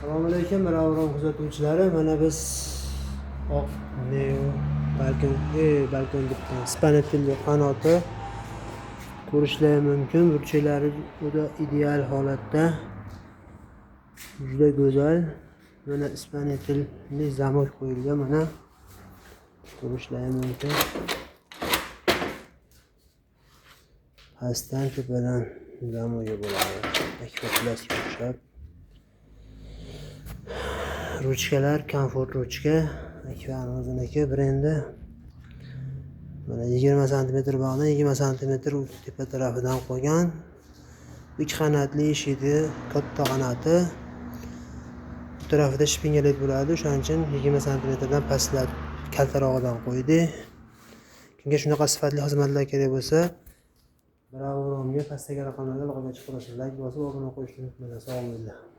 Assalomu alaykum, Mirolim kuzatuvchilari. Mana biz oq neo balkon debdi. Spanetilli qanoti ko'rishlari mumkin. Burchaklari juda ideal holatda. Juda go'zal. Mana spanetilli zamok qo'yilgan, mana ko'rishlari mumkin. Pastdan tepadan zamoga bo'ladi. Akvaplastga o'xshab. Ruchkalar Comfort ruchka, Akva'ning o'ziniki brendi. Mana 20 sm bag'dan 20 sm tepa tarafidan qo'ygan. 2 qanotli eshigi, katta qanoti. Bu tarafida shpingalet bo'ladi, o'shaning uchun 20 sm dan pastlab kaltarog'idan qo'ydi. Kimga shunaqa sifatli xizmatlar kerak bo'lsa, Mirolimga pastdagi raqamlarga aloqa qilib like bosib obuna bo'lishni unutmanglar. Sog' bo'linglar.